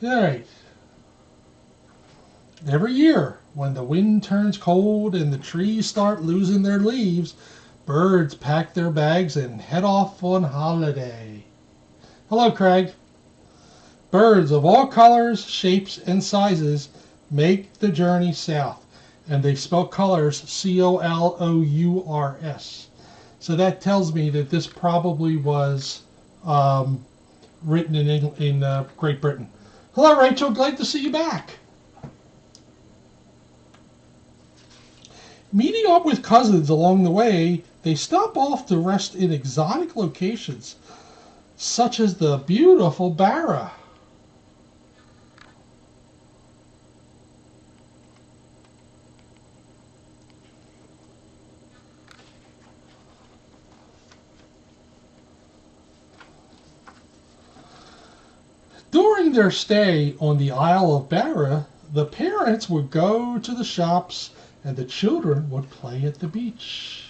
Alright. Every year, when the wind turns cold and the trees start losing their leaves, birds pack their bags and head off on holiday. Hello, Craig. Birds of all colors, shapes, and sizes make the journey south. And they spell colors C-O-L-O-U-R-S. So that tells me that this probably was written in Great Britain. Hello, Rachel. Glad to see you back. Meeting up with cousins along the way, they stop off to rest in exotic locations, such as the beautiful Barra. During their stay on the Isle of Barra, the parents would go to the shops and the children would play at the beach.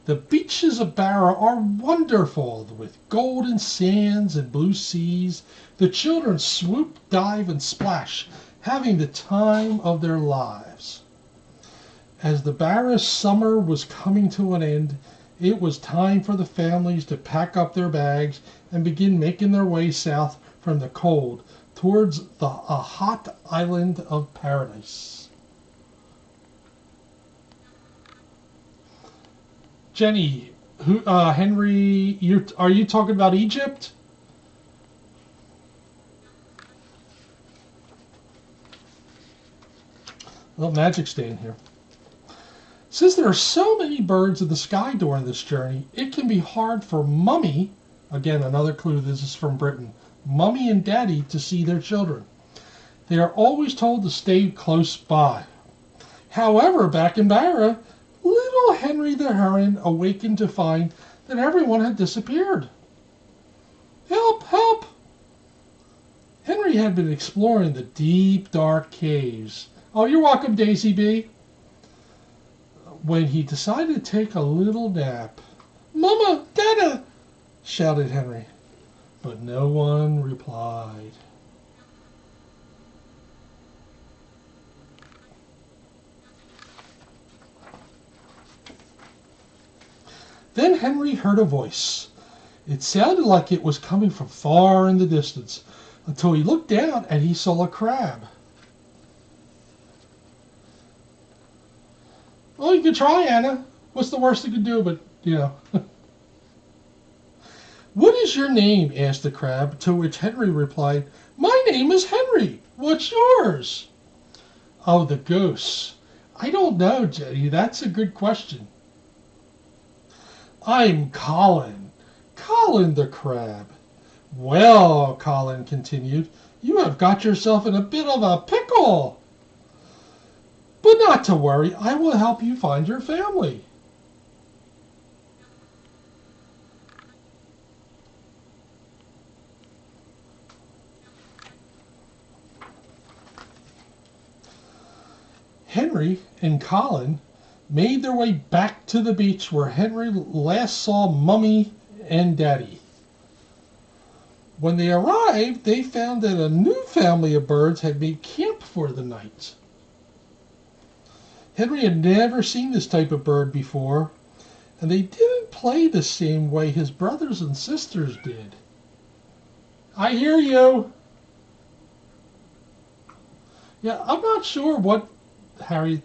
The beaches of Barra are wonderful, with golden sands and blue seas. The children swoop, dive, and splash, having the time of their lives. As the Barra summer was coming to an end, it was time for the families to pack up their bags and begin making their way south from the cold towards a hot island of paradise. Jenny, Henry, are you talking about Egypt? Well, Magic's staying here. Since there are so many birds in the sky during this journey, it can be hard for Mummy, again another clue, this is from Britain, Mummy and Daddy to see their children. They are always told to stay close by. However, back in Barra, little Henry the Heron awakened to find that everyone had disappeared. Help! Help! Henry had been exploring the deep, dark caves. Oh, you're welcome, Daisy B. When he decided to take a little nap. Mama! Dada! Shouted Henry. But no one replied. Then Henry heard a voice. It sounded like it was coming from far in the distance, until he looked down and he saw a crab. Well, you could try, Anna. What's the worst you could do? But, you know. What is your name? Asked the crab, to which Henry replied, My name is Henry. What's yours? Oh, the goose. I don't know, Jenny. That's a good question. I'm Colin. Colin the crab. Well, Colin continued, you have got yourself in a bit of a pickle. But not to worry, I will help you find your family. Henry and Colin made their way back to the beach where Henry last saw Mummy and Daddy. When they arrived, they found that a new family of birds had made camp for the night. Henry had never seen this type of bird before, and they didn't play the same way his brothers and sisters did. I hear you. Yeah, I'm not sure what Harry...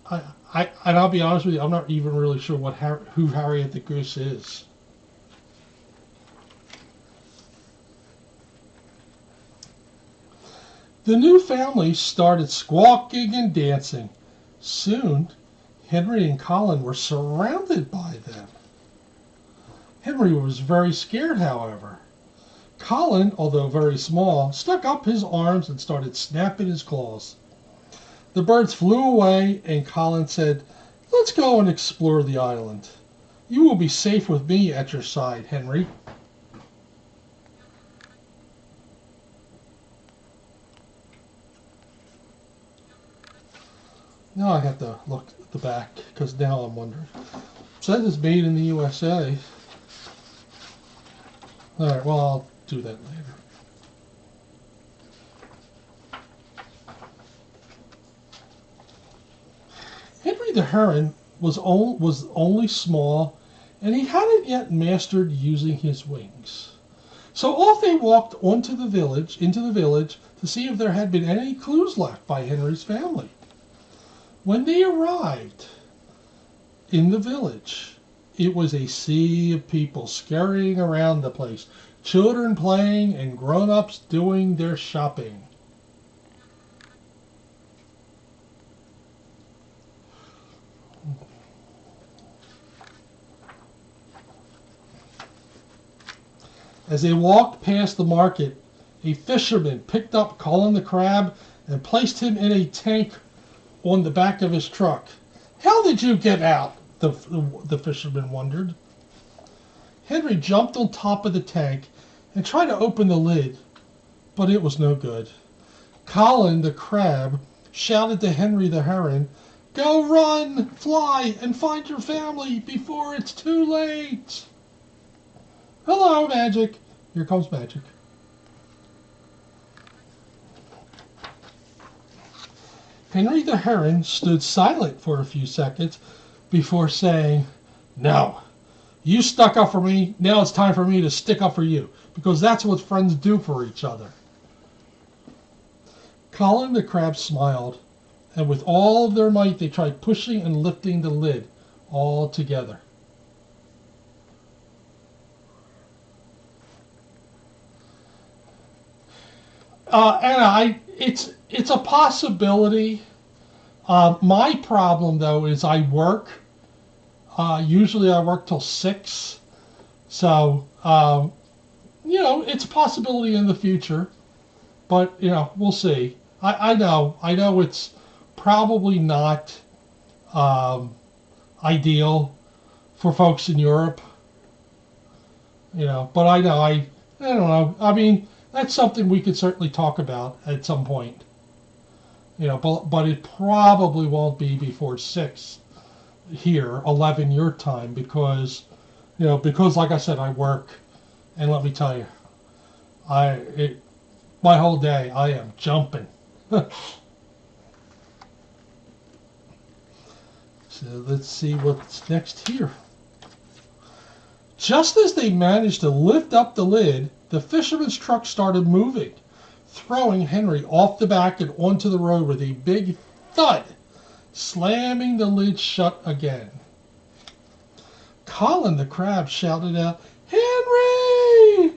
and I'll be honest with you, I'm not even really sure who Harriet the Goose is. The new family started squawking and dancing. Soon, Henry and Colin were surrounded by them. Henry was very scared, however. Colin, although very small, stuck up his arms and started snapping his claws. The birds flew away, and Colin said, Let's go and explore the island. You will be safe with me at your side, Henry. Now I have to look at the back, because now I'm wondering. It says it's made in the USA. Alright, well, I'll do that later. Henry the Heron was only small, and he hadn't yet mastered using his wings. So off they walked into the village to see if there had been any clues left by Henry's family. When they arrived in the village, it was a sea of people scurrying around the place, children playing and grown-ups doing their shopping. As they walked past the market, a fisherman picked up Colin the crab and placed him in a tank on the back of his truck. "How did you get out?" the fisherman wondered. Henry jumped on top of the tank and tried to open the lid, but it was no good. Colin the crab shouted to Henry the Heron, "Go run, fly, and find your family before it's too late." Hello, Magic. Here comes Magic. Henry the Heron stood silent for a few seconds before saying, "No, you stuck up for me. Now it's time for me to stick up for you, because that's what friends do for each other." Colin the crab smiled, and with all of their might they tried pushing and lifting the lid all together. Anna, it's a possibility. My problem, though, is I work. Usually I work till 6. So, it's a possibility in the future. But, we'll see. I know it's probably not ideal for folks in Europe. But I don't know. I mean, that's something we could certainly talk about at some point. But it probably won't be before 6 here, 11 your time, because like I said, I work, and let me tell you, my whole day I am jumping. So let's see what's next here. Just as they managed to lift up the lid, the fisherman's truck started moving, throwing Henry off the back and onto the road with a big thud, slamming the lid shut again. Colin the crab shouted out, "Henry!"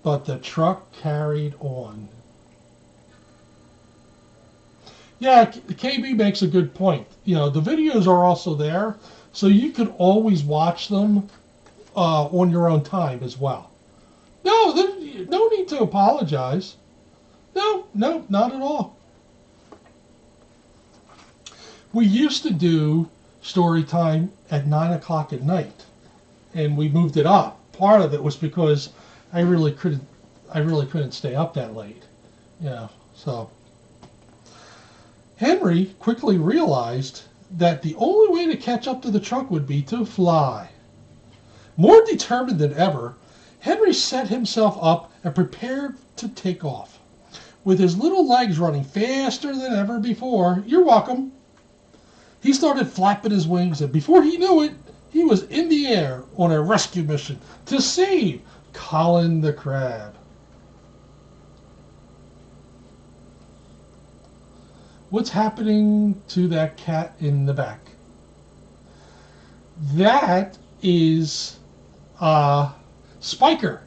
But the truck carried on. Yeah, KB makes a good point. The videos are also there, so you can always watch them on your own time as well. No, no need to apologize. No, not at all. We used to do story time at 9 o'clock at night, and we moved it up. Part of it was because I really couldn't stay up that late. So Henry quickly realized that the only way to catch up to the truck would be to fly. More determined than ever, Henry set himself up and prepared to take off. With his little legs running faster than ever before, you're welcome, he started flapping his wings, and before he knew it, he was in the air on a rescue mission to save Colin the crab. What's happening to that cat in the back? That is Spiker.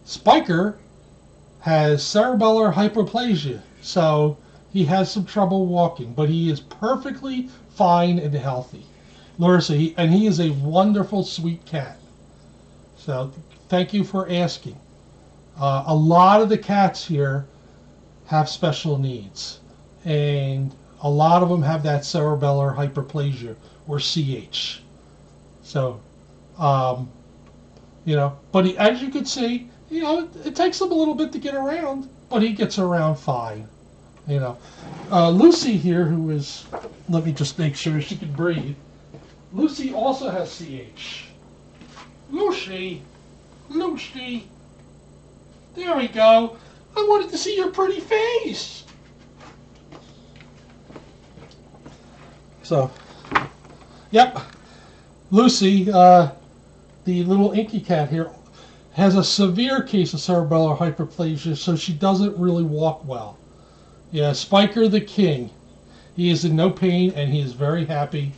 Spiker has cerebellar hypoplasia, so he has some trouble walking, but he is perfectly fine and healthy. Larissa, he is a wonderful, sweet cat. So thank you for asking. A lot of the cats here have special needs, and a lot of them have that cerebellar hyperplasia, or CH. So, but as you can see, it takes him a little bit to get around, but he gets around fine. Lucy here, who is, let me just make sure she can breathe. Lucy also has CH. Lucy. There we go. I wanted to see your pretty face. So, yep. Lucy, the little inky cat here, has a severe case of cerebellar hyperplasia, so she doesn't really walk well. Yeah, Spiker the king. He is in no pain, and he is very happy.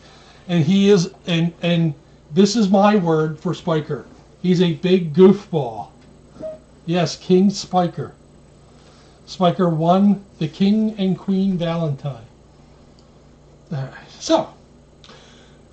And he is, and this is my word for Spiker. He's a big goofball. Yes, King Spiker. Spiker won the King and Queen Valentine. So,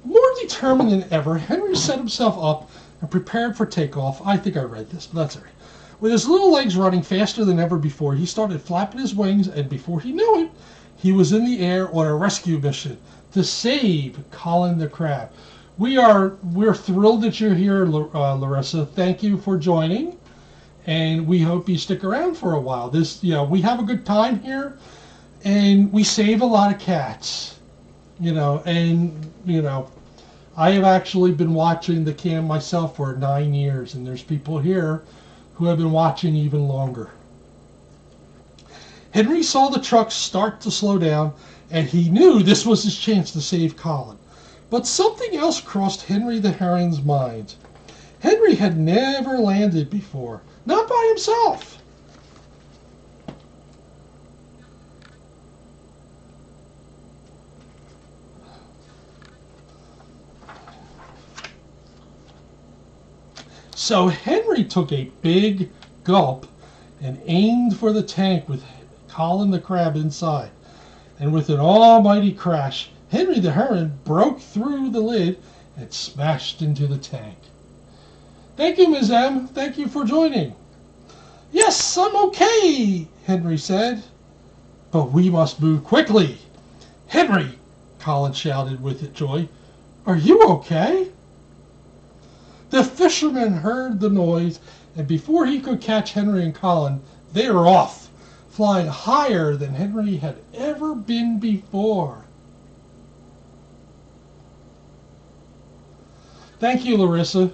more determined than ever, Henry set himself up and prepared for takeoff. I think I read this, but that's all right. With his little legs running faster than ever before, he started flapping his wings, and before he knew it, he was in the air on a rescue mission to save Colin the crab. We're thrilled that you're here, Larissa. Thank you for joining, and we hope you stick around for a while. We have a good time here, and we save a lot of cats. I have actually been watching the cam myself for 9 years, and there's people here who have been watching even longer. Henry saw the truck start to slow down, and he knew this was his chance to save Colin. But something else crossed Henry the Heron's mind. Henry had never landed before, not by himself. So Henry took a big gulp and aimed for the tank with Colin the crab inside. And with an almighty crash, Henry the Heron broke through the lid and smashed into the tank. Thank you, Ms. M. Thank you for joining. Yes, I'm okay, Henry said. But we must move quickly. Henry, Colin shouted with joy. Are you okay? The fisherman heard the noise, and before he could catch Henry and Colin, they were off, flying higher than Henry had ever been before. Thank you, Larissa.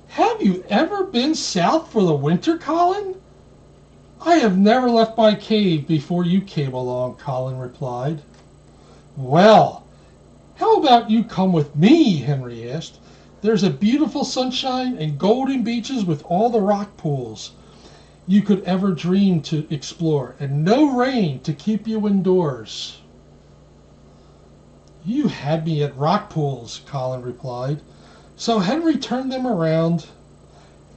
Have you ever been south for the winter, Colin? I have never left my cave before you came along, Colin replied. Well, how about you come with me, Henry asked. There's a beautiful sunshine and golden beaches with all the rock pools you could ever dream to explore, and no rain to keep you indoors. You had me at rock pools, Colin replied. So Henry turned them around,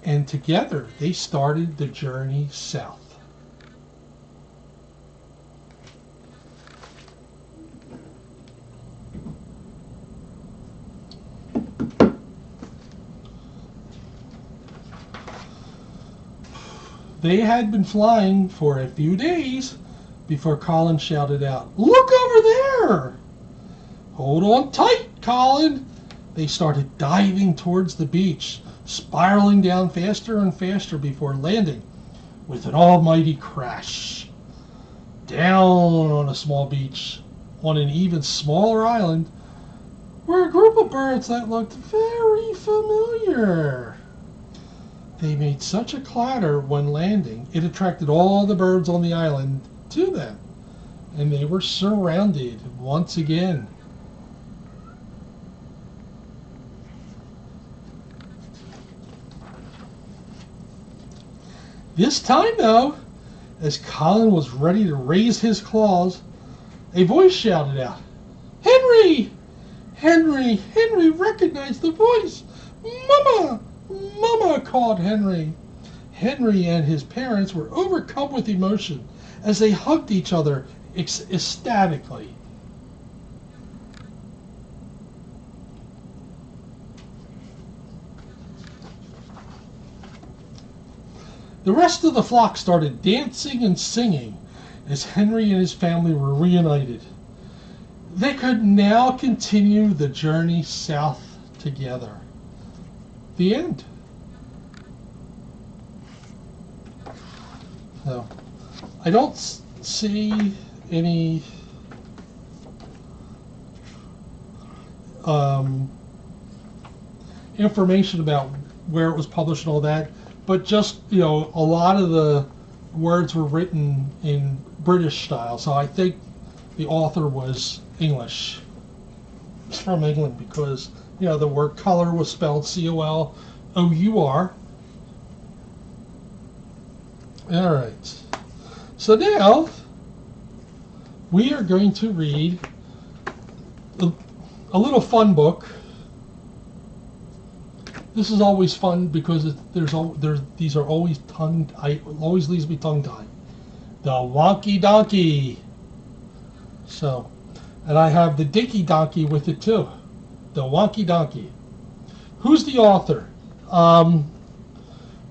and together they started the journey south. They had been flying for a few days before Colin shouted out, "Look over there!" "Hold on tight, Colin." They started diving towards the beach, spiraling down faster and faster before landing with an almighty crash. Down on a small beach, on an even smaller island, were a group of birds that looked very familiar. They made such a clatter when landing, it attracted all the birds on the island to them, and they were surrounded once again. This time, though, as Colin was ready to raise his claws, a voice shouted out, "Henry! Henry! Henry recognized the voice! Mama! Mama!" called Henry. Henry and his parents were overcome with emotion as they hugged each other ecstatically. The rest of the flock started dancing and singing as Henry and his family were reunited. They could now continue the journey south together. The end. So, I don't see any information about where it was published and all that, but just, a lot of the words were written in British style, so I think the author was English. It's from England because, you know, the word color was spelled C-O-L-O-U-R. All right. So now we are going to read a little fun book. This is always fun because these are always always leaves me tongue-tied. The Wonky Donkey. So, and I have the Dinky Donkey with it too. The Wonky Donkey. Who's the author?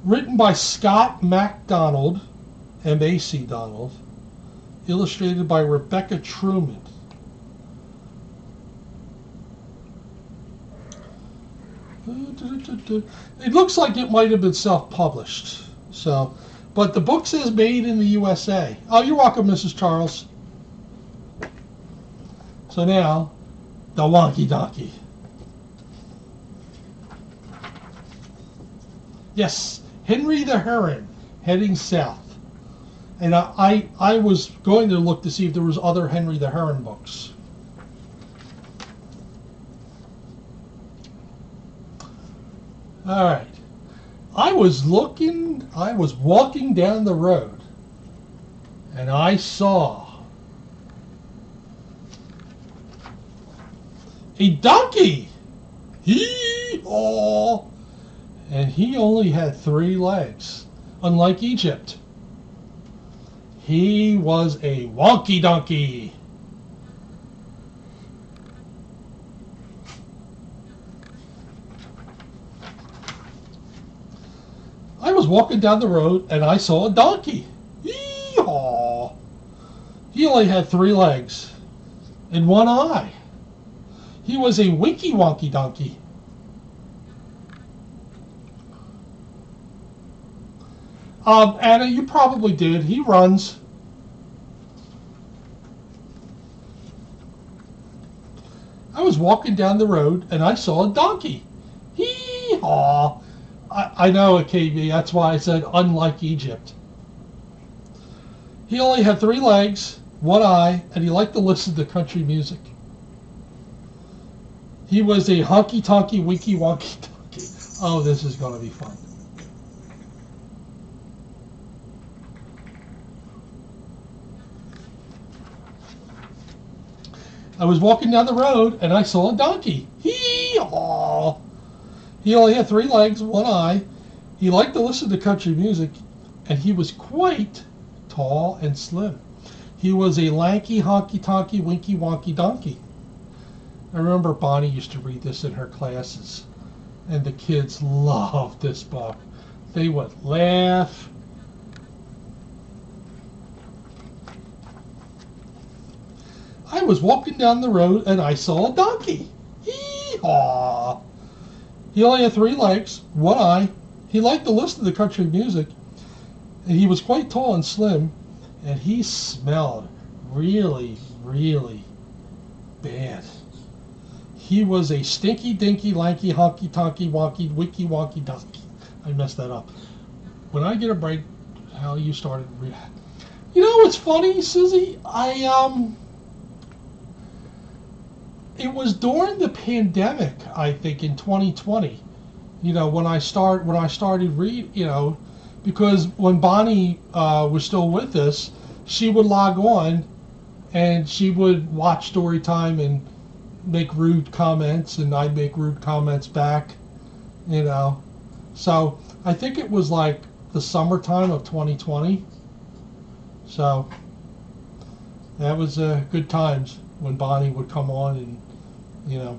Written by Scott MacDonald, M-A-C Donald. Illustrated by Rebecca Truman. It looks like it might have been self-published. So, but the book says made in the USA. Oh, you're welcome, Mrs. Charles. So now, the Wonky Donkey. Yes, Henry the Heron, heading south. And I was going to look to see if there was other Henry the Heron books. All right. I was walking down the road, and I saw a donkey. Hee-haw! And he only had 3 legs, unlike Egypt. He was a wonky donkey. I was walking down the road and I saw a donkey. Yee-haw! He only had 3 legs and 1 eye. He was a winky wonky donkey. Anna, you probably did. He runs. I was walking down the road and I saw a donkey. Hee-haw! I know it, KB. That's why I said unlike Egypt. He only had 3 legs, 1 eye, and he liked to listen to country music. He was a honky-tonky, winky-wonky donkey. Oh, this is going to be fun. I was walking down the road and I saw a donkey. Hee-haw! He only had 3 legs, 1 eye. He liked to listen to country music, and he was quite tall and slim. He was a lanky, honky-tonky, winky-wonky donkey. I remember Bonnie used to read this in her classes, and the kids loved this book. They would laugh. I was walking down the road and I saw a donkey. Hee-haw! He only had 3 legs, 1 eye. He liked to listen to country music, and he was quite tall and slim, and he smelled really, really bad. He was a stinky, dinky, lanky, honky, tonky, wonky, winky, wonky donkey. I messed that up. When I get a break, how you started. You know what's funny, Susie? It was during the pandemic, I think, in 2020. You know, when I started reading, you know, because when Bonnie was still with us, she would log on and she would watch Storytime and make rude comments, and I'd make rude comments back, you know. So I think it was like the summertime of 2020. So that was good times when Bonnie would come on and, you know.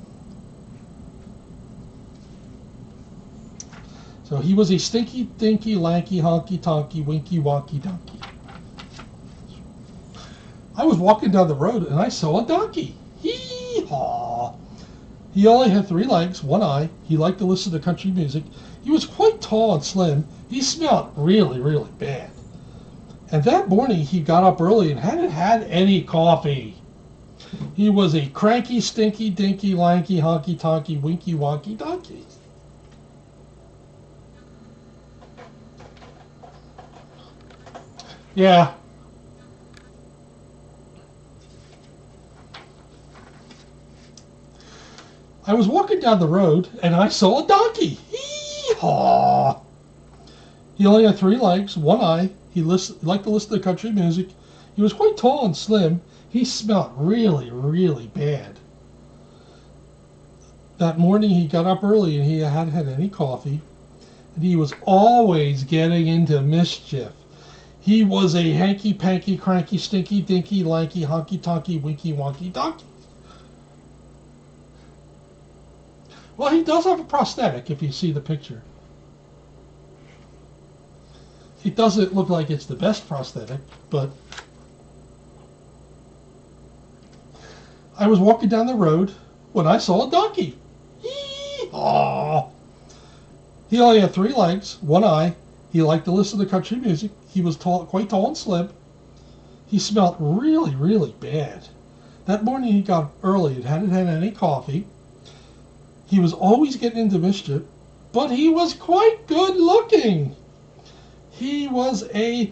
So he was a stinky, dinky, lanky, honky, tonky, winky, wonky donkey. I was walking down the road and I saw a donkey. Hee-haw! He only had 3 legs, 1 eye. He liked to listen to country music. He was quite tall and slim. He smelled really, really bad. And that morning he got up early and hadn't had any coffee. He was a cranky, stinky, dinky, lanky, honky, tonky, winky, wonky donkey. Yeah. I was walking down the road and I saw a donkey. Hee-haw! He only had 3 legs, 1 eye. He liked to listen to country music. He was quite tall and slim. He smelled really, really bad. That morning he got up early and he hadn't had any coffee. And he was always getting into mischief. He was a hanky-panky, cranky, stinky, dinky, lanky, honky-tonky, winky, wonky donkey. Well, he does have a prosthetic if you see the picture. It doesn't look like it's the best prosthetic, but I was walking down the road when I saw a donkey. Yee-haw! He only had 3 legs, 1 eye. He liked to listen to country music. He was quite tall and slim. He smelled really, really bad. That morning he got up early and hadn't had any coffee. He was always getting into mischief, but he was quite good looking. He was a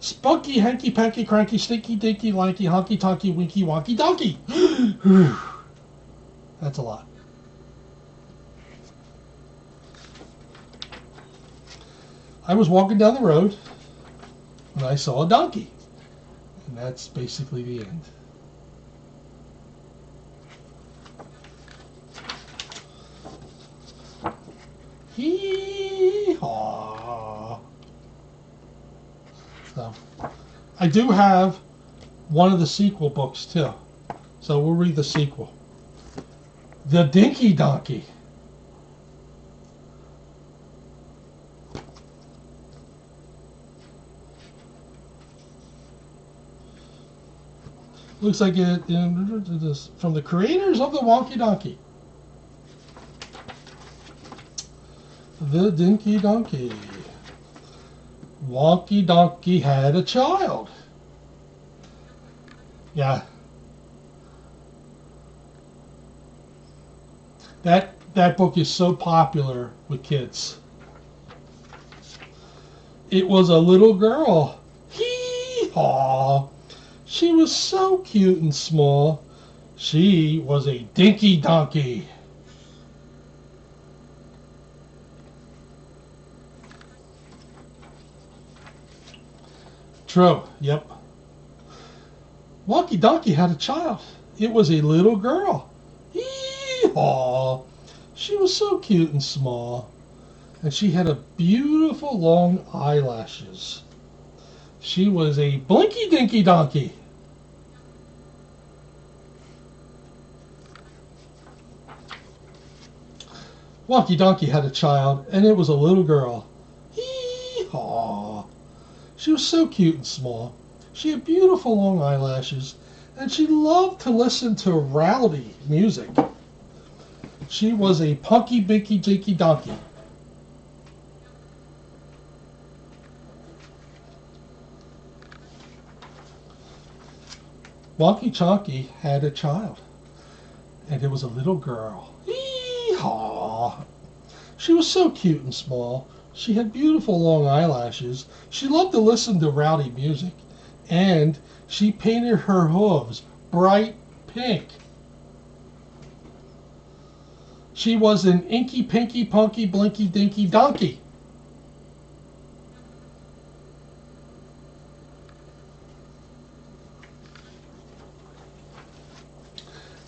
spunky, hanky-panky, cranky, stinky, dinky, lanky, honky-tonky, winky, wonky donkey. That's a lot. I was walking down the road when I saw a donkey. And that's basically the end. Hee-haw. So, I do have one of the sequel books too. So we'll read the sequel. The Dinky Donkey. Looks like it is from the creators of the Wonky Donkey. The Dinky Donkey. Wonky Donkey had a child. Yeah. That book is so popular with kids. It was a little girl. Hee-haw. She was so cute and small. She was a dinky donkey. True, yep. Wonky Donkey had a child. It was a little girl. Hee-haw. She was so cute and small. And she had a beautiful long eyelashes. She was a blinky dinky donkey. Wonky Donkey had a child, and it was a little girl. Hee-haw. She was so cute and small. She had beautiful long eyelashes, and she loved to listen to rowdy music. She was a punky, binky, dinky donkey. Wonky Chonky had a child, and it was a little girl. Hee-haw. She was so cute and small. She had beautiful long eyelashes. She loved to listen to rowdy music, and she painted her hooves bright pink. She was an inky, pinky, punky, blinky, dinky donkey.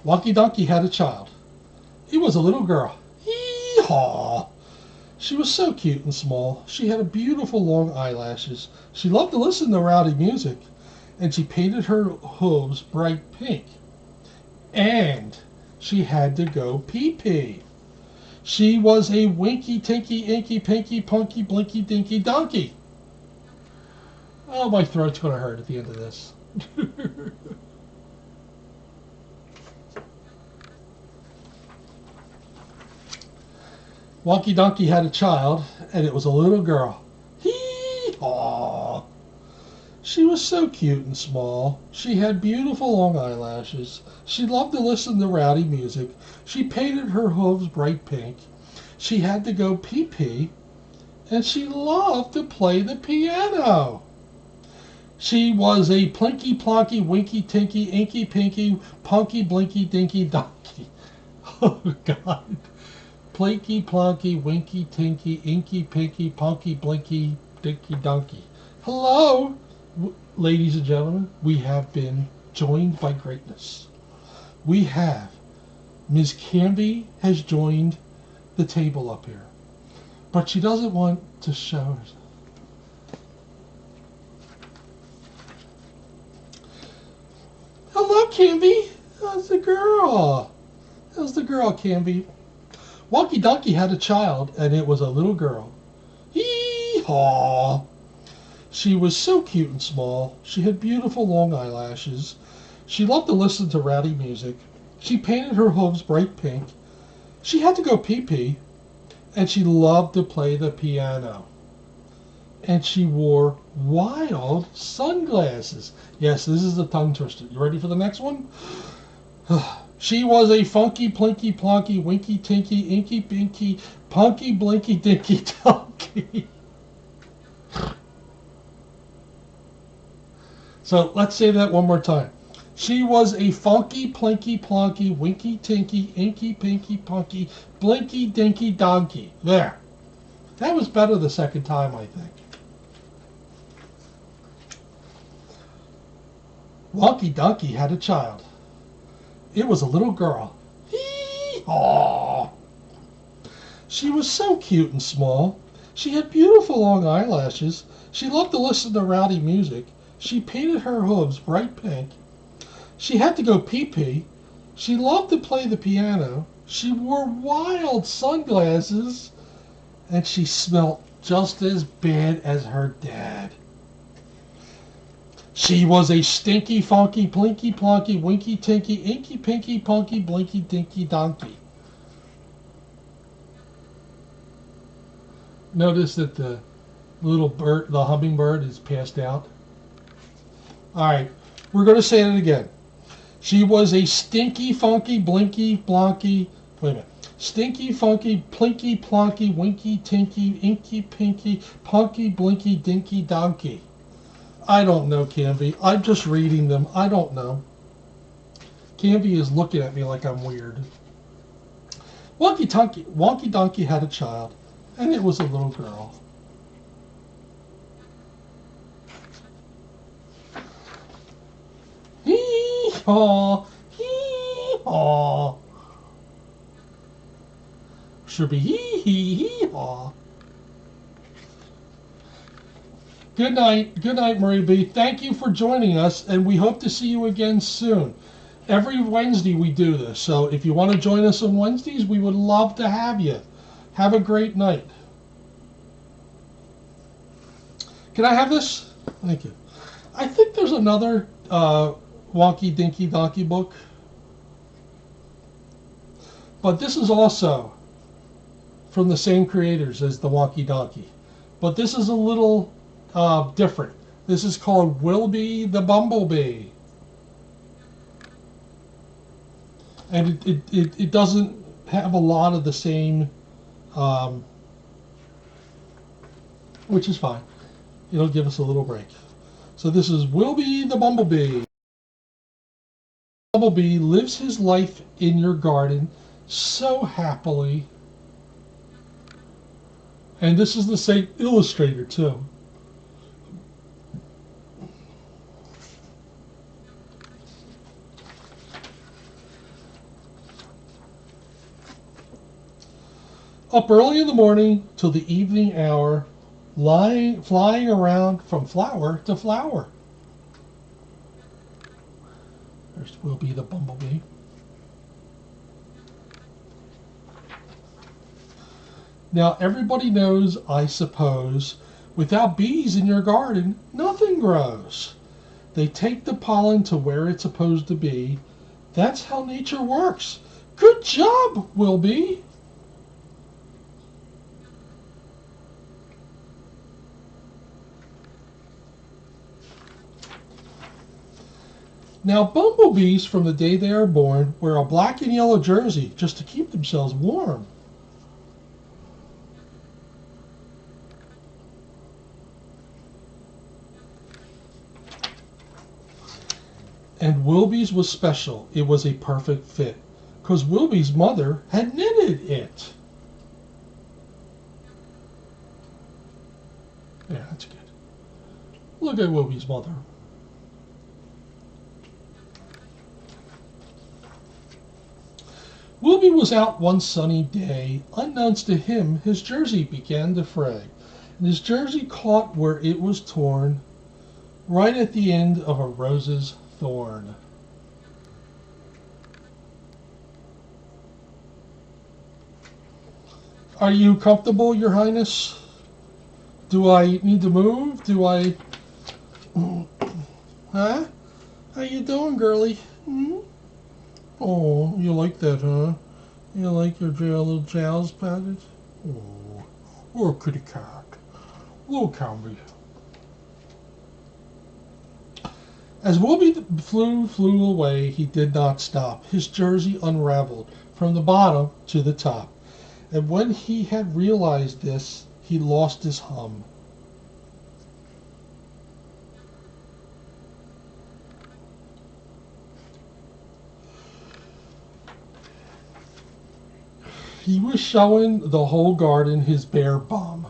Wonky Donkey had a child. It was a little girl. Hee-haw. She was so cute and small. She had a beautiful long eyelashes. She loved to listen to rowdy music, and she painted her hooves bright pink. And she had to go pee-pee. She was a winky, tinky, inky, pinky, punky, blinky, dinky donkey. Oh, my throat's going to hurt at the end of this. Wonky Donkey had a child, and it was a little girl. Hee-haw. She was so cute and small. She had beautiful long eyelashes. She loved to listen to rowdy music. She painted her hooves bright pink. She had to go pee-pee, and she loved to play the piano. She was a plinky plonky winky tinky inky pinky punky blinky dinky donkey. Oh God. Plinky plonky winky tinky inky pinky punky blinky dinky donkey. Hello, ladies and gentlemen. We have been joined by greatness. We have Ms. Canby has joined the table up here, but she doesn't want to show herself. Hello, Canby. How's the girl? How's the girl, Canby? Wonky Donkey had a child, and it was a little girl. Hee-haw! She was so cute and small. She had beautiful long eyelashes. She loved to listen to rowdy music. She painted her hooves bright pink. She had to go pee-pee, and she loved to play the piano. And she wore wild sunglasses. Yes, this is a tongue twister. You ready for the next one? She was a funky, plinky, plonky, winky, tinky, inky, pinky, punky, blinky, dinky, donkey. So let's say that one more time. She was a funky, plinky, plonky, winky, tinky, inky, pinky, punky, blinky, dinky, donkey. There. That was better the second time, I think. Wonky Donkey had a child. It was a little girl. Hee-haw! She was so cute and small. She had beautiful long eyelashes. She loved to listen to rowdy music. She painted her hooves bright pink. She had to go pee-pee. She loved to play the piano. She wore wild sunglasses. And she smelled just as bad as her dad. She was a stinky, funky, plinky, plonky, winky, tinky, inky, pinky, punky, blinky, dinky, donkey. Notice that the little bird, the hummingbird, is passed out. All right, we're going to say it again. She was a stinky, funky, blinky, blonky, wait a minute. Stinky, funky, plinky, plonky, winky, tinky, inky, pinky, punky, blinky, dinky, donkey. I don't know, Canvy. I'm just reading them. I don't know. Canvy is looking at me like I'm weird. Wonky Donkey had a child, and it was a little girl. Hee-haw, hee-haw. Should be hee-hee-hee-haw. Good night, Marie B. Thank you for joining us, and we hope to see you again soon. Every Wednesday we do this, so if you want to join us on Wednesdays, we would love to have you. Have a great night. Can I have this? Thank you. I think there's another Wonky Dinky Donkey book, but this is also from the same creators as the Wonky Donkey, but this is a little different. This is called Wilby the Bumblebee. And it doesn't have a lot of the same, which is fine. It'll give us a little break. So this is Wilby the Bumblebee. Bumblebee lives his life in your garden so happily. And this is the same illustrator too. Up early in the morning till the evening hour, flying around from flower to flower. There's Wilby the Bumblebee. Now everybody knows, I suppose, without bees in your garden, nothing grows. They take the pollen to where it's supposed to be. That's how nature works. Good job, Wilby. Now, bumblebees, from the day they are born, wear a black and yellow jersey just to keep themselves warm. And Wilby's was special. It was a perfect fit, 'cause Wilby's mother had knitted it. Yeah, that's good. Look at Wilby's mother. Wilby was out one sunny day. Unknowns to him, his jersey began to fray, and his jersey caught where it was torn, right at the end of a rose's thorn. Are you comfortable, Your Highness? Do I need to move? Do I... Huh? How you doing, girlie? Hmm? Oh, you like that, huh? You like your little jowls patted? Oh, kitty cat. Little Calvary. As Wilby flew away, he did not stop. His jersey unraveled from the bottom to the top. And when he had realized this, he lost his hum. He was showing the whole garden his bare bum.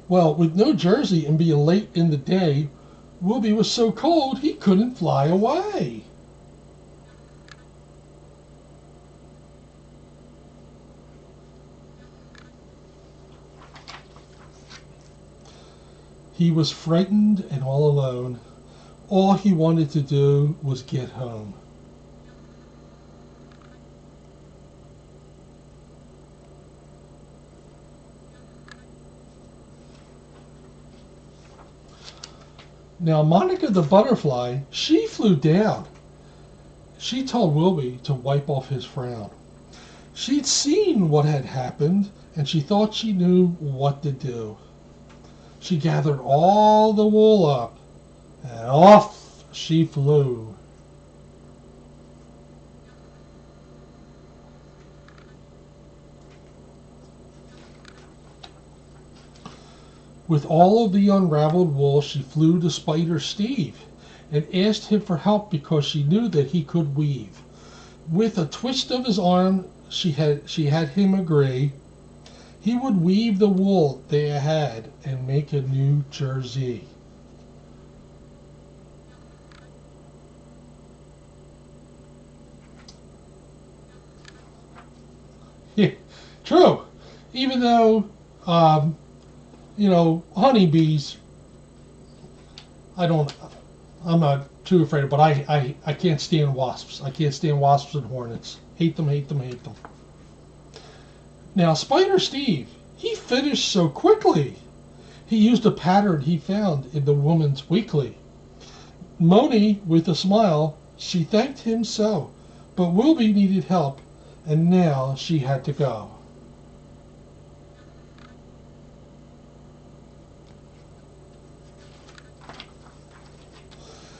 Well, with no jersey and being late in the day, Wilby was so cold he couldn't fly away. He was frightened and all alone. All he wanted to do was get home. Now, Monica the butterfly, she flew down. She told Wilby to wipe off his frown. She'd seen what had happened, and she thought she knew what to do. She gathered all the wool up, and off she flew. With all of the unraveled wool, she flew to Spider Steve and asked him for help because she knew that he could weave. With a twist of his arm, she had him agree. He would weave the wool they had and make a new jersey. Yeah, true. Even though, honeybees, I'm not too afraid of, but I can't stand wasps. I can't stand wasps and hornets. Hate them, hate them, hate them. Now, Spider Steve, he finished so quickly. He used a pattern he found in the Woman's Weekly. Moni, with a smile, she thanked him so, but Wilby needed help, and now she had to go.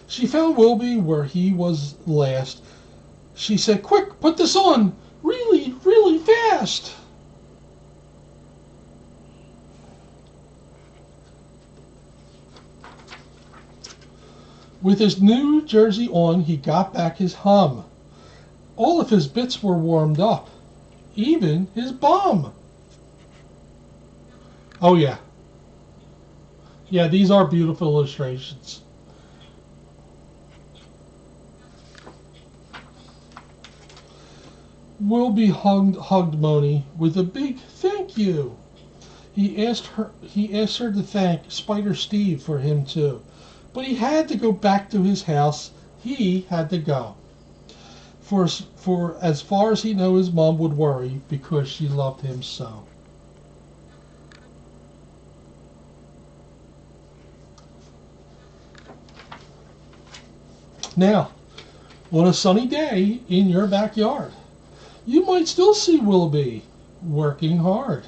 She found Wilby where he was last. She said, "Quick, put this on! Really, really fast!" With his new jersey on, he got back his hum. All of his bits were warmed up, even his bum. Oh, yeah. Yeah, these are beautiful illustrations. Wilby hugged Moni with a big thank you. He asked her to thank Spider Steve for him too. But he had to go back to his house. He had to go. For as far as he knew, his mom would worry because she loved him so. Now, on a sunny day in your backyard, you might still see Wilby working hard,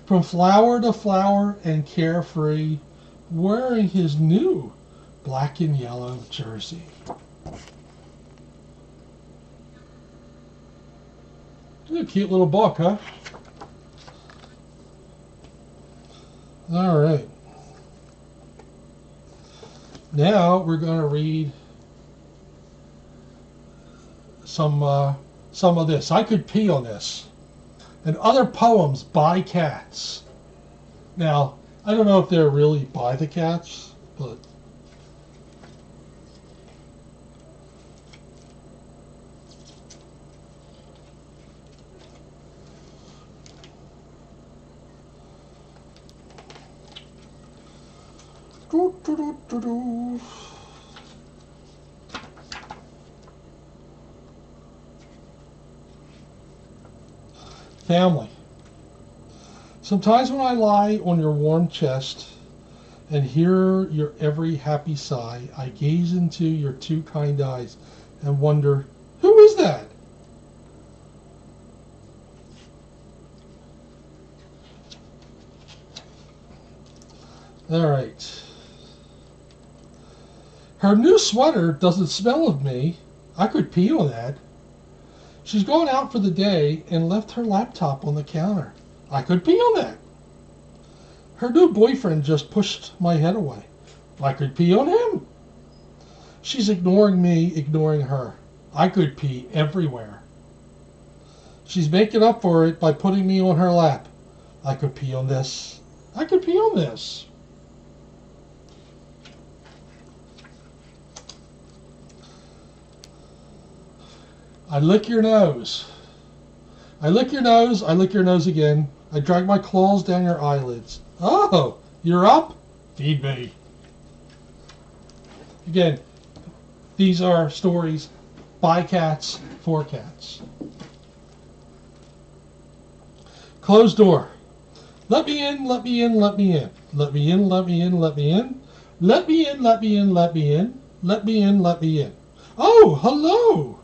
from flower to flower and carefree, wearing his new black and yellow jersey. A cute little book, huh? All right. Now we're going to read some of this. I Could Pee on This. And other poems by cats. Now, I don't know if they're really by the cats, but Family. Sometimes when I lie on your warm chest and hear your every happy sigh, I gaze into your two kind eyes and wonder, who is that? All right. Her new sweater doesn't smell of me. I could pee on that. She's gone out for the day and left her laptop on the counter. I could pee on that. Her new boyfriend just pushed my head away. I could pee on him. She's ignoring me, ignoring her. I could pee everywhere. She's making up for it by putting me on her lap. I could pee on this. I could pee on this. I lick your nose. I lick your nose. I lick your nose again. I drag my claws down your eyelids. Oh, you're up? Feed me. Again, these are stories by cats, for cats. Closed door. Let me in, let me in, let me in. Let me in, let me in, let me in. Let me in, let me in, let me in. Let me in, let me in. Oh, hello.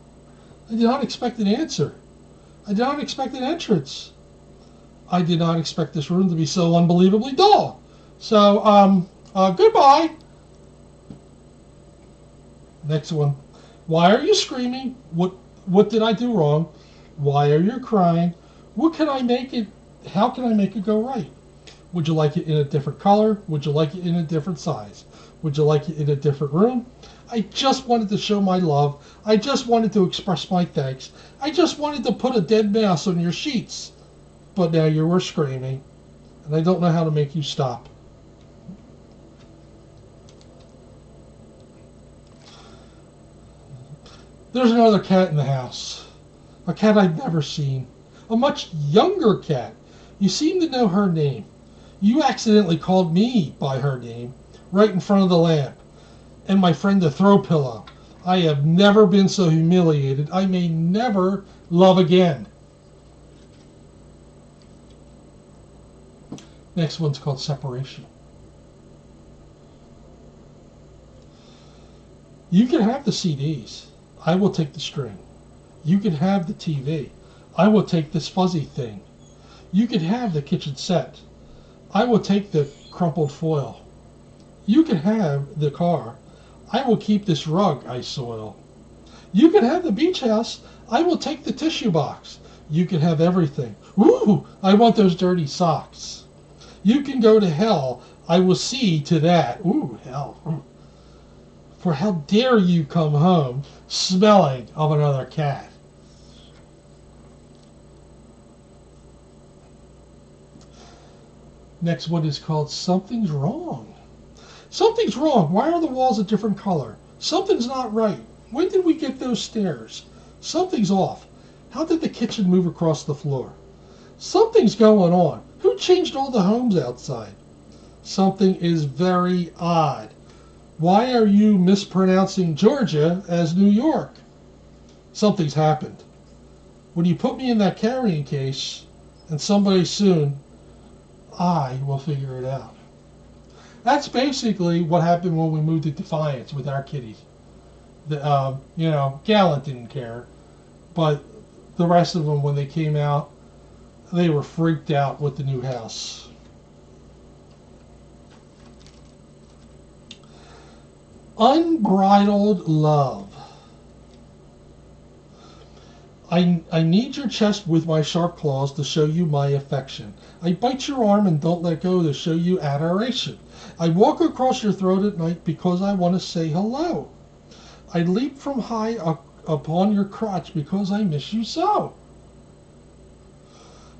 I did not expect an answer. I did not expect an entrance. I did not expect this room to be so unbelievably dull. So, goodbye. Next one. Why are you screaming? What did I do wrong? Why are you crying? What can I make it? How can I make it go right? Would you like it in a different color? Would you like it in a different size? Would you like it in a different room? I just wanted to show my love. I just wanted to express my thanks. I just wanted to put a dead mouse on your sheets. But now you were screaming, and I don't know how to make you stop. There's another cat in the house. A cat I've never seen. A much younger cat. You seem to know her name. You accidentally called me by her name right in front of the lamp. And my friend the throw pillow. I have never been so humiliated. I may never love again. Next one's called Separation. You can have the CDs. I will take the string. You can have the TV. I will take this fuzzy thing. You can have the kitchen set. I will take the crumpled foil. You can have the car. I will keep this rug I soil. You can have the beach house. I will take the tissue box. You can have everything. Ooh, I want those dirty socks. You can go to hell. I will see to that. Ooh, hell. For how dare you come home smelling of another cat? Next one is called Something's Wrong. Something's wrong. Why are the walls a different color? Something's not right. When did we get those stairs? Something's off. How did the kitchen move across the floor? Something's going on. Who changed all the homes outside? Something is very odd. Why are you mispronouncing Georgia as New York? Something's happened. When you put me in that carrying case, and someday soon, I will figure it out. That's basically what happened when we moved to Defiance with our kitties. Gallant didn't care, but the rest of them, when they came out, they were freaked out with the new house. Unbridled love. I need your chest with my sharp claws to show you my affection. I bite your arm and don't let go to show you adoration. I walk across your throat at night because I want to say hello. I leap from high upon your crotch because I miss you so.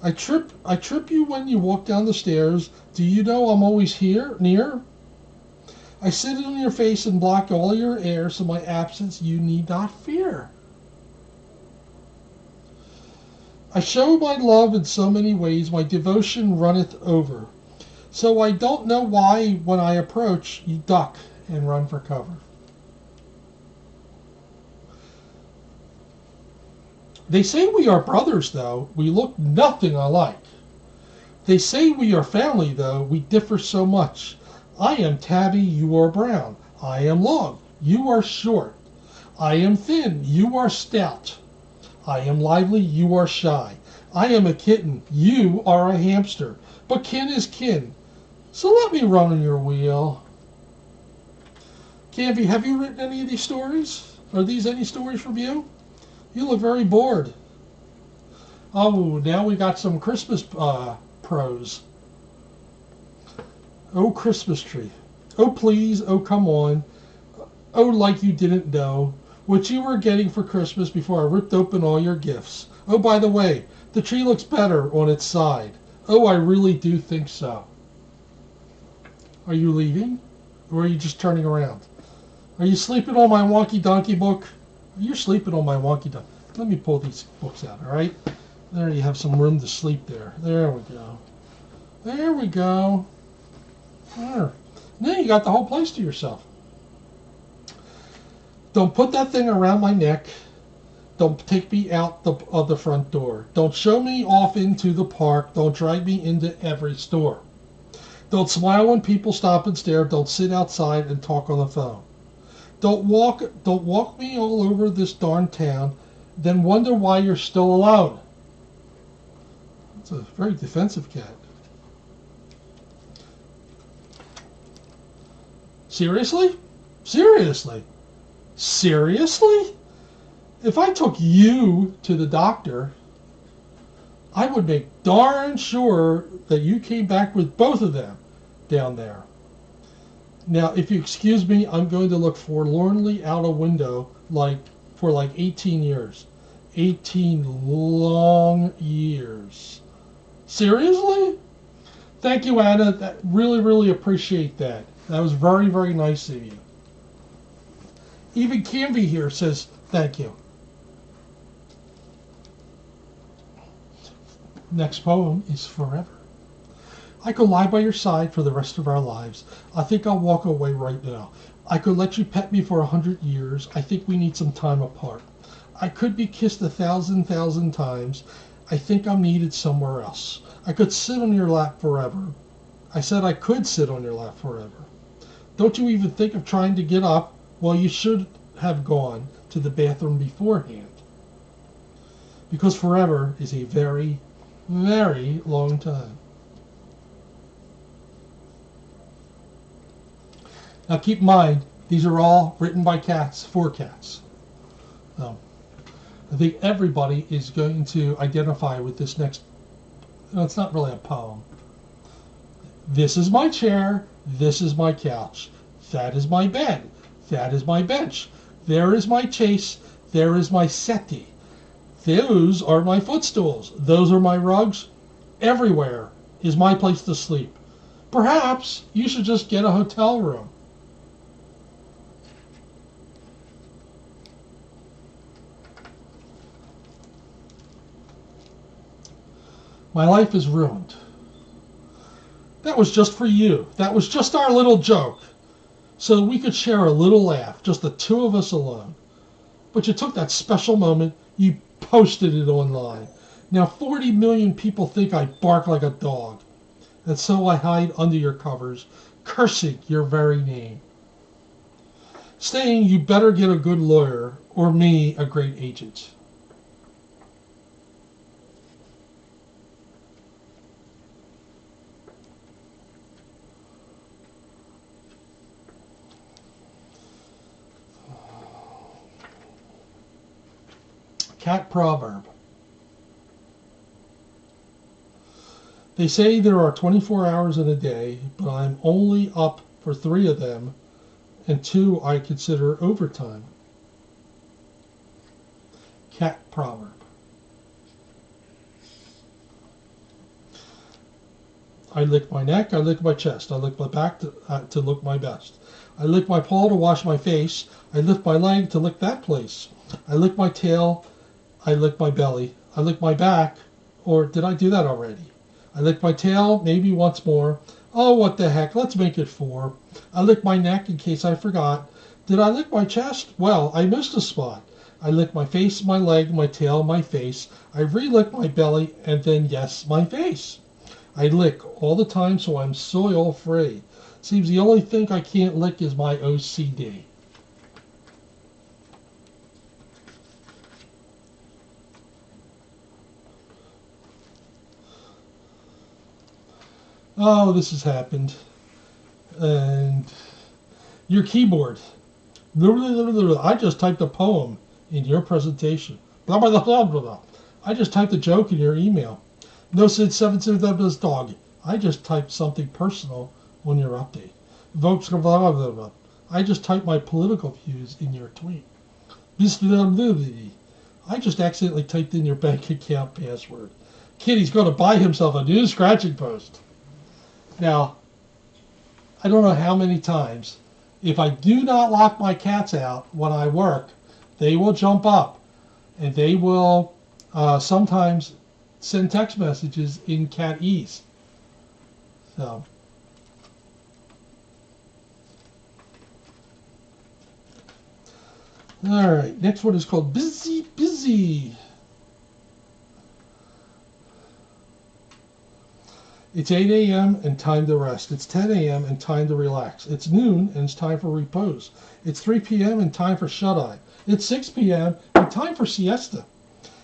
I trip you when you walk down the stairs. Do you know I'm always here, near? I sit in your face and block all your air, so my absence you need not fear. I show my love in so many ways, my devotion runneth over. So I don't know why, when I approach, you duck and run for cover. They say we are brothers, though we look nothing alike. They say we are family, though we differ so much. I am tabby, you are brown. I am long, you are short. I am thin, you are stout. I am lively, you are shy. I am a kitten, you are a hamster. But kin is kin, so let me run on your wheel. Canvey, have you written any of these stories? Are these any stories from you? You look very bored. Oh, now we got some Christmas prose. Oh, Christmas tree. Oh, please, oh, come on. Oh, like you didn't know what you were getting for Christmas before I ripped open all your gifts. Oh, by the way, the tree looks better on its side. Oh, I really do think so. Are you leaving? Or are you just turning around? Are you sleeping on my Wonky Donkey book? You're sleeping on my Wonky Donkey. Let me pull these books out, all right? There, you have some room to sleep there. There we go. There we go. There. Now you got the whole place to yourself. Don't put that thing around my neck. Don't take me out of the front door. Don't show me off into the park. Don't drag me into every store. Don't smile when people stop and stare. Don't sit outside and talk on the phone. Don't walk me all over this darn town, then wonder why you're still alone. It's a very defensive cat. Seriously? Seriously? Seriously? If I took you to the doctor, I would make darn sure that you came back with both of them down there. Now, if you excuse me, I'm going to look forlornly out a window for 18 years. 18 long years. Seriously? Thank you, Anna. Really, really appreciate that. That was very, very nice of you. Even Canvey here says thank you. Next poem is Forever. I could lie by your side for the rest of our lives. I think I'll walk away right now. I could let you pet me for 100 years. I think we need some time apart. I could be kissed 1,000 times. I think I'm needed somewhere else. I could sit on your lap forever. I said I could sit on your lap forever. Don't you even think of trying to get up? Well, you should have gone to the bathroom beforehand. Because forever is a very, very long time. Now keep in mind, these are all written by cats, for cats. I think everybody is going to identify with this next, it's not really a poem. This is my chair, this is my couch, that is my bed, that is my bench, there is my chase, there is my settee. Those are my footstools, those are my rugs. Everywhere is my place to sleep. Perhaps you should just get a hotel room. My life is ruined. That was just for you. That was just our little joke. So we could share a little laugh, just the two of us alone. But you took that special moment, you posted it online. Now 40 million people think I bark like a dog. And so I hide under your covers, cursing your very name. Saying you better get a good lawyer, or me a great agent. Cat proverb. They say there are 24 hours in a day, but I'm only up for 3 of them, and 2 I consider overtime. Cat proverb. I lick my neck, I lick my chest, I lick my back to look my best. I lick my paw to wash my face, I lift my leg to lick that place. I lick my tail, I lick my belly, I lick my back, or did I do that already? I lick my tail, maybe once more. Oh, what the heck, let's make it 4. I lick my neck in case I forgot. Did I lick my chest? Well, I missed a spot. I lick my face, my leg, my tail, my face. I re-lick my belly, and then, yes, my face. I lick all the time, so I'm soil-free. Seems the only thing I can't lick is my OCD. Oh, this has happened. And your keyboard. I just typed a poem in your presentation. Blah, blah, blah, blah, blah. I just typed a joke in your email. No Sid 7 dog. I just typed something personal on your update. Votes blah, blah, blah, blah. I just typed my political views in your tweet. I just accidentally typed in your bank account password. Kitty's going to buy himself a new scratching post. Now, I don't know how many times, if I do not lock my cats out when I work, they will jump up and they will sometimes send text messages in cat ease. So, all right, next one is called Busy Busy. It's 8 a.m. and time to rest. It's 10 a.m. and time to relax. It's noon and it's time for repose. It's 3 p.m. and time for shut-eye. It's 6 p.m. and time for siesta.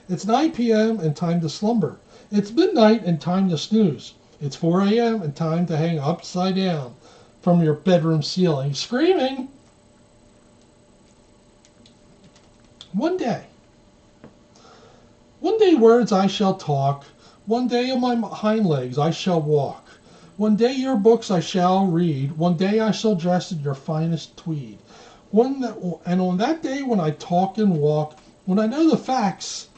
It's 9 p.m. and time to slumber. It's midnight and time to snooze. It's 4 a.m. and time to hang upside down from your bedroom ceiling, screaming. One day words I shall talk. One day on my hind legs I shall walk. One day your books I shall read. One day I shall dress in your finest tweed. And on that day when I talk and walk, when I know the facts,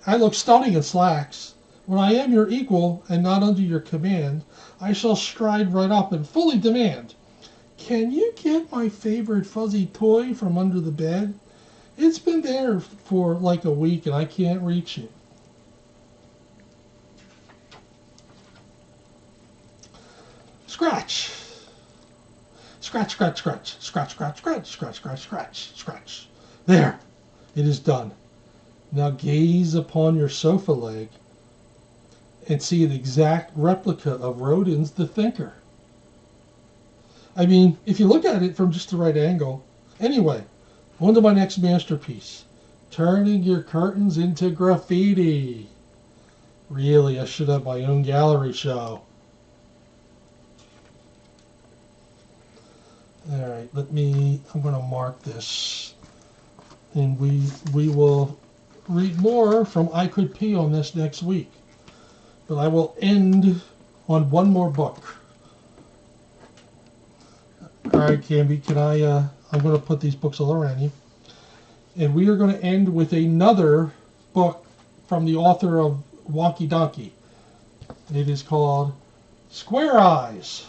I look stunning in slacks. When I am your equal and not under your command, I shall stride right up and fully demand, can you get my favorite fuzzy toy from under the bed? It's been there for like a week and I can't reach it. Scratch. Scratch, scratch, scratch, scratch, scratch, scratch, scratch, scratch, scratch, scratch. There, it is done. Now gaze upon your sofa leg and see an exact replica of Rodin's The Thinker. I mean, if you look at it from just the right angle. Anyway, on to my next masterpiece. Turning your curtains into graffiti. Really, I should have my own gallery show. All right, I'm going to mark this. And we will read more from I Could Pee on this next week. But I will end on one more book. All right, Camby, I'm going to put these books all around you. And we are going to end with another book from the author of Wonky Donkey. It is called Square Eyes.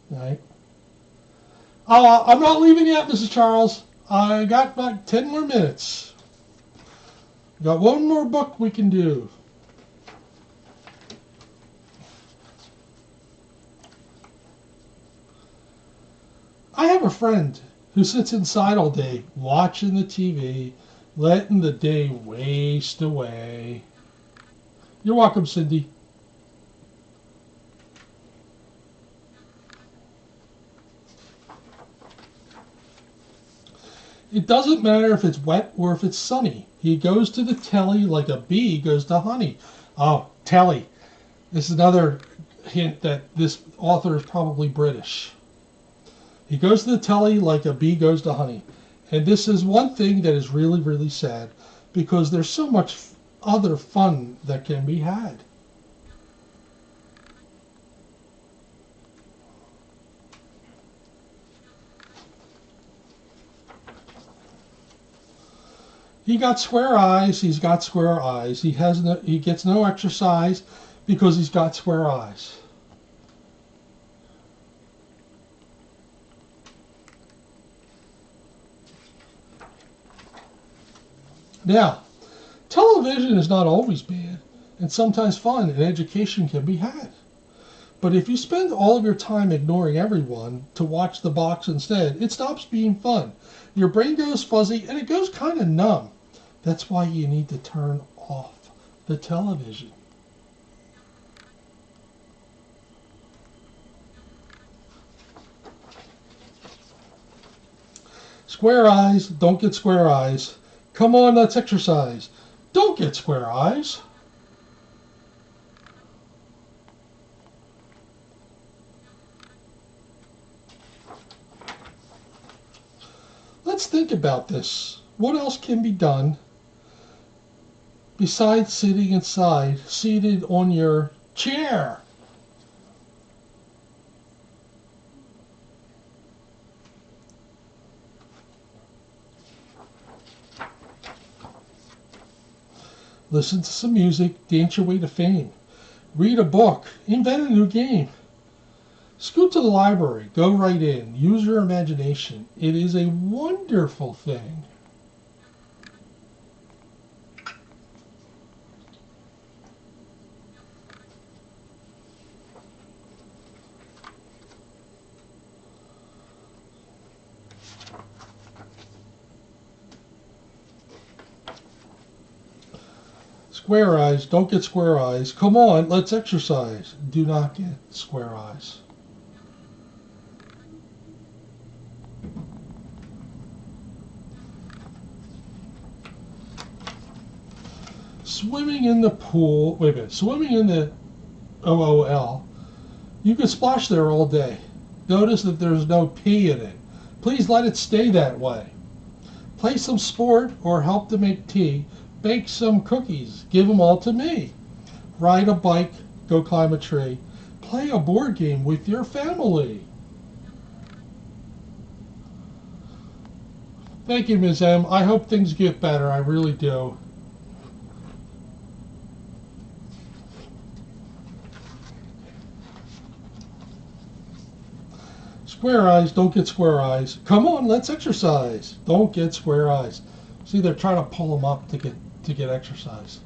All right. I'm not leaving yet, Mrs. Charles. I got like 10 more minutes. Got one more book we can do. I have a friend who sits inside all day watching the TV, letting the day waste away. You're welcome, Cindy. It doesn't matter if it's wet or if it's sunny. He goes to the telly like a bee goes to honey. Oh, telly. This is another hint that this author is probably British. He goes to the telly like a bee goes to honey. And this is one thing that is really, really sad because there's so much other fun that can be had. He got square eyes. He's got square eyes. He gets no exercise because he's got square eyes. Now, television is not always bad, and sometimes fun and education can be had. But if you spend all of your time ignoring everyone to watch the box instead, it stops being fun. Your brain goes fuzzy and it goes kind of numb. That's why you need to turn off the television. Square eyes, don't get square eyes. Come on, let's exercise. Don't get square eyes. Let's think about this. What else can be done besides sitting inside, seated on your chair? Listen to some music, dance your way to fame. Read a book, invent a new game. Scoot to the library, go right in, use your imagination. It is a wonderful thing. Square eyes, don't get square eyes. Come on, let's exercise. Do not get square eyes. Swimming in the pool, wait a minute, swimming in the OOL, you could splash there all day. Notice that there's no P in it. Please let it stay that way. Play some sport or help to make tea. Bake some cookies. Give them all to me. Ride a bike. Go climb a tree. Play a board game with your family. Thank you, Ms. M. I hope things get better. I really do. Square eyes, don't get square eyes. Come on, let's exercise. Don't get square eyes. See, they're trying to pull them up to get exercise.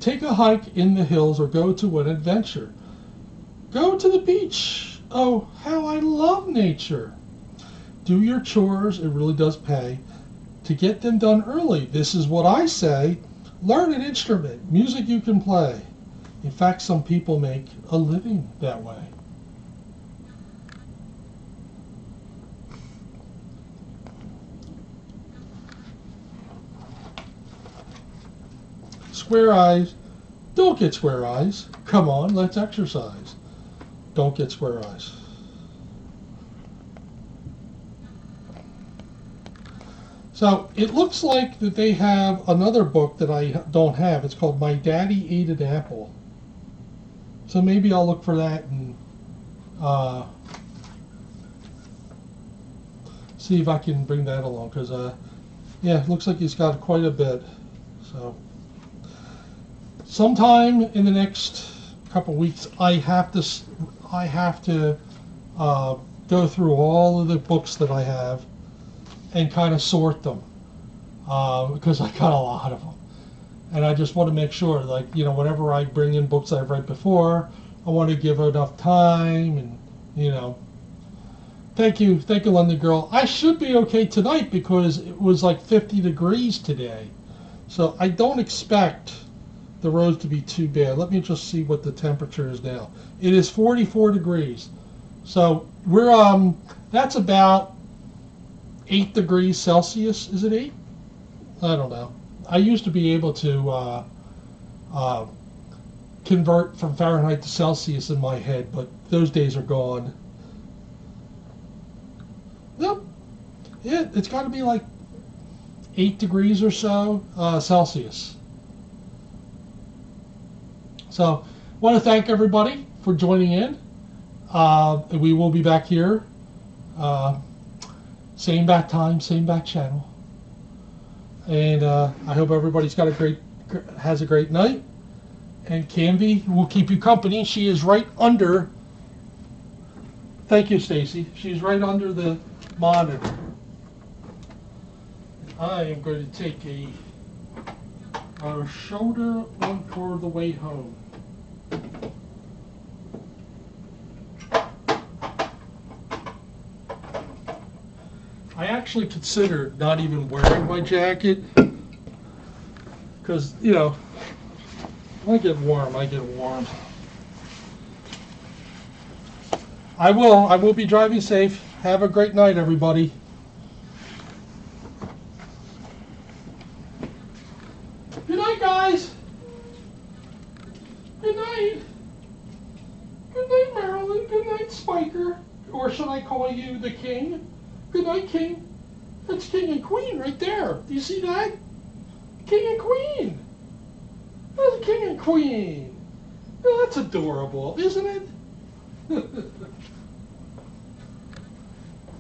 Take a hike in the hills or go to an adventure. Go to the beach. Oh, how I love nature. Do your chores, it really does pay. To get them done early, this is what I say. Learn an instrument, music you can play. In fact, some people make a living that way. Square eyes, don't get square eyes. Come on, let's exercise. Don't get square eyes. So it looks like that they have another book that I don't have. It's called My Daddy Ate an Apple. So maybe I'll look for that and see if I can bring that along. Because yeah, it looks like he's got quite a bit. So sometime in the next couple weeks, I have to go through all of the books that I have and kind of sort them because I got a lot of them, and I just want to make sure, like, you know, whenever I bring in books I've read before, I want to give enough time, and you know. Thank you, London Girl. I should be okay tonight because it was like 50 degrees today, so I don't expect the roads to be too bad. Let me just see what the temperature is now. It is 44 degrees, so we're that's about 8 degrees Celsius. Is it 8? I don't know. I used to be able to convert from Fahrenheit to Celsius in my head, but those days are gone. Nope. Yeah, it's got to be like 8 degrees or so Celsius. So, I want to thank everybody for joining in. We will be back here. Same bat time, same bat channel. And I hope everybody's got has a great night. And Canvy will keep you company. She is right under. Thank you, Stacy. She's right under the monitor. I am going to take a shoulder one for the way home. I actually considered not even wearing my jacket because, you know, when I get warm, I get warm. I will be driving safe. Have a great night, everybody. Good night, guys. Good night. Good night, Marilyn. Good night, Spiker. Or should I call you the King? Good night, King. That's King and Queen right there. Do you see that? King and Queen. That's King and Queen. Oh, that's adorable, isn't it?